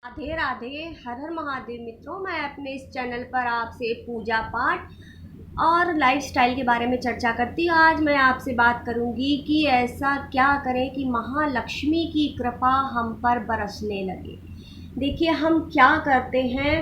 राधे राधे। हर हर महादेव मित्रों, मैं अपने इस चैनल पर आपसे पूजा पाठ और लाइफस्टाइल के बारे में चर्चा करती हूँ। आज मैं आपसे बात करूँगी कि ऐसा क्या करें कि महालक्ष्मी की कृपा हम पर बरसने लगे। देखिए, हम क्या करते हैं,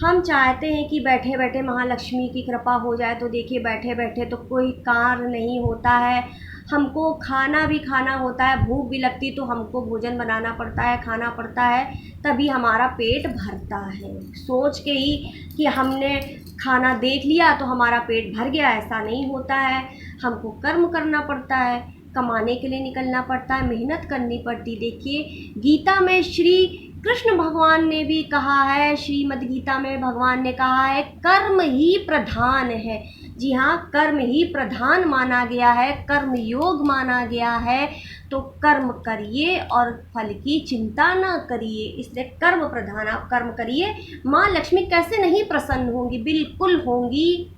हम चाहते हैं कि बैठे बैठे महालक्ष्मी की कृपा हो जाए। तो देखिए, बैठे बैठे तो कोई कार्य नहीं होता है। हमको खाना भी खाना होता है, भूख भी लगती तो हमको भोजन बनाना पड़ता है, खाना पड़ता है, तभी हमारा पेट भरता है। सोच के ही कि हमने खाना देख लिया तो हमारा पेट भर गया, ऐसा नहीं होता है। हमको कर्म करना पड़ता है, कमाने के लिए निकलना पड़ता है, मेहनत करनी पड़ती। देखिए, गीता में श्री कृष्ण भगवान ने भी कहा है, श्रीमद् गीता में भगवान ने कहा है, कर्म ही प्रधान है। जी हाँ, कर्म ही प्रधान माना गया है, कर्म योग माना गया है। तो कर्म करिए और फल की चिंता ना करिए, इसलिए कर्म प्रधान आप कर्म करिए। माँ लक्ष्मी कैसे नहीं प्रसन्न होंगी, बिल्कुल होंगी।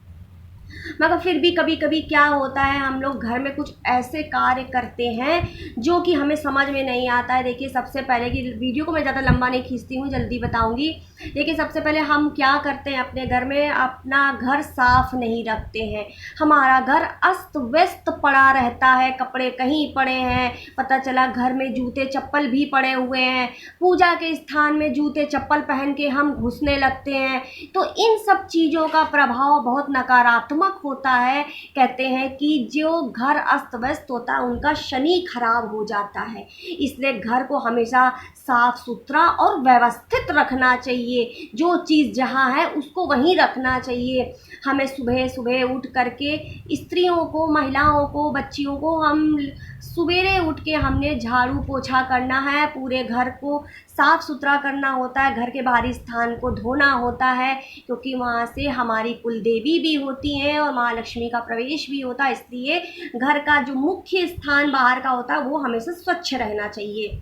मगर फिर भी कभी कभी क्या होता है, हम लोग घर में कुछ ऐसे कार्य करते हैं जो कि हमें समझ में नहीं आता है। देखिए, सबसे पहले कि वीडियो को मैं ज़्यादा लंबा नहीं खींचती हूँ, जल्दी बताऊँगी। देखिए, सबसे पहले हम क्या करते हैं, अपने घर में अपना घर साफ नहीं रखते हैं। हमारा घर अस्त व्यस्त पड़ा रहता है, कपड़े कहीं पड़े हैं, पता चला घर में जूते चप्पल भी पड़े हुए हैं। पूजा के स्थान में जूते चप्पल पहन के हम घुसने लगते हैं। तो इन सब चीज़ों का प्रभाव बहुत नकारात्मक होता है। कहते हैं कि जो घर अस्त व्यस्त होता है उनका शनि खराब हो जाता है। इसलिए घर को हमेशा साफ सुथरा और व्यवस्थित रखना चाहिए। जो चीज़ जहाँ है उसको वहीं रखना चाहिए। हमें सुबह सुबह उठ करके स्त्रियों को, महिलाओं को, बच्चियों को, हम सवेरे उठ के हमने झाड़ू पोछा करना है, पूरे घर को साफ सुथरा करना होता है, घर के बाहरी स्थान को धोना होता है, क्योंकि वहाँ से हमारी कुल देवी भी होती हैं और माँ लक्ष्मी का प्रवेश भी होता है। इसलिए घर का जो मुख्य स्थान बाहर का होता है वो हमेशा स्वच्छ रहना चाहिए।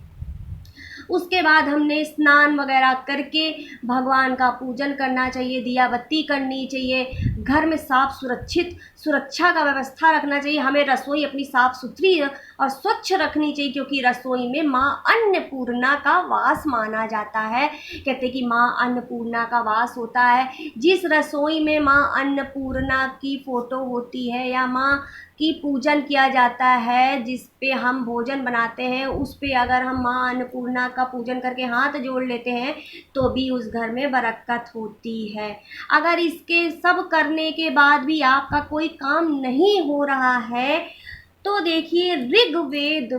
उसके बाद हमने स्नान वगैरह करके भगवान का पूजन करना चाहिए, दिया बत्ती करनी चाहिए, घर में सुरक्षा का व्यवस्था रखना चाहिए। हमें रसोई अपनी साफ सुथरी और स्वच्छ रखनी चाहिए, क्योंकि रसोई में माँ अन्नपूर्णा का वास माना जाता है। कहते कि माँ अन्नपूर्णा का वास होता है। जिस रसोई में माँ अन्नपूर्णा की फ़ोटो होती है या माँ की पूजन किया जाता है, जिस पे हम भोजन बनाते हैं, उस पे अगर हम माँ अन्नपूर्णा का पूजन करके हाथ जोड़ लेते हैं तो भी उस घर में बरकत होती है। अगर इसके सब करने के बाद भी आपका कोई काम नहीं हो रहा है तो देखिए, ऋग्वेद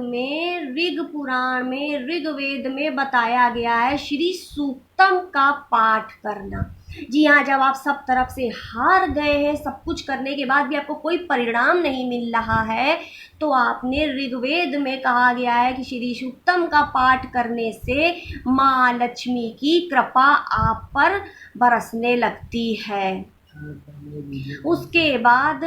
में बताया गया है श्री सूक्तम का पाठ करना। जी हाँ, जब आप सब तरफ से हार गए हैं, सब कुछ करने के बाद भी आपको कोई परिणाम नहीं मिल रहा है, तो आपने ऋग्वेद में कहा गया है कि श्री सूक्तम का पाठ करने से माँ लक्ष्मी की कृपा आप पर बरसने लगती है। उसके बाद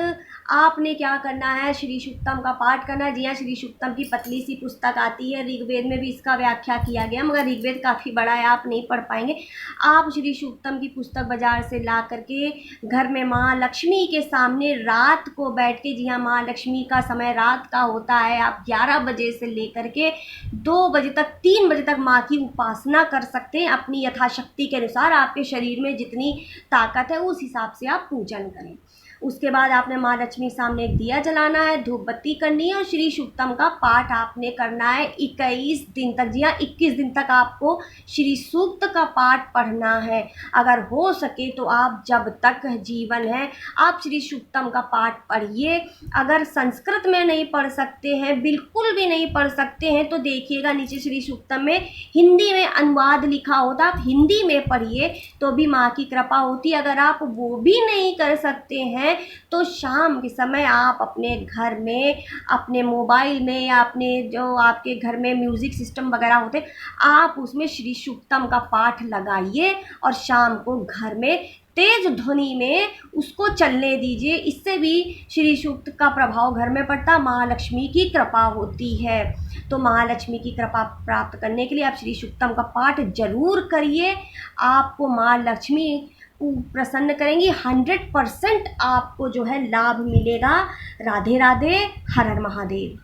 आपने क्या करना है, श्री सूक्तम का पाठ करना है। जी हाँ, श्री सूक्तम की पतली सी पुस्तक आती है, ऋग्वेद में भी इसका व्याख्या किया गया, मगर ऋग्वेद काफ़ी बड़ा है, आप नहीं पढ़ पाएंगे। आप श्री सूक्तम की पुस्तक बाजार से ला करके घर में माँ लक्ष्मी के सामने रात को बैठ के, जी हाँ, माँ लक्ष्मी का समय रात का होता है, आप 11 बजे से लेकर के 2 बजे तक, 3 बजे तक माँ की उपासना कर सकते हैं। अपनी यथाशक्ति के अनुसार आपके शरीर में जितनी ताकत है उस हिसाब से आप पूजन करें। उसके बाद आपने माँ लक्ष्मी सामने एक दिया जलाना है, धूप बत्ती करनी है और श्री सूक्तम का पाठ आपने करना है 21 दिन तक। जी हाँ, 21 दिन तक आपको श्री सूक्त का पाठ पढ़ना है। अगर हो सके तो आप जब तक जीवन है आप श्री सूक्तम का पाठ पढ़िए। अगर संस्कृत में नहीं पढ़ सकते हैं, बिल्कुल भी नहीं पढ़ सकते हैं, तो देखिएगा नीचे श्री सूक्तम में हिंदी में अनुवाद लिखा होता, आप हिंदी में पढ़िए तो भी माँ की कृपा होती। अगर आप वो भी नहीं कर सकते हैं तो शाम के समय आप अपने घर में, अपने मोबाइल में या अपने जो आपके घर में म्यूज़िक सिस्टम वगैरह होते, आप उसमें श्री सूक्तम का पाठ लगाइए और शाम को घर में तेज ध्वनि में उसको चलने दीजिए। इससे भी श्री सूक्त का प्रभाव घर में पड़ता, महालक्ष्मी की कृपा होती है। तो महालक्ष्मी की कृपा प्राप्त करने के लिए आप श्री सूक्तम का पाठ जरूर करिए। आपको माँ लक्ष्मी प्रसन्न करेंगी, 100% आपको जो है लाभ मिलेगा। राधे राधे, हर हर महादेव।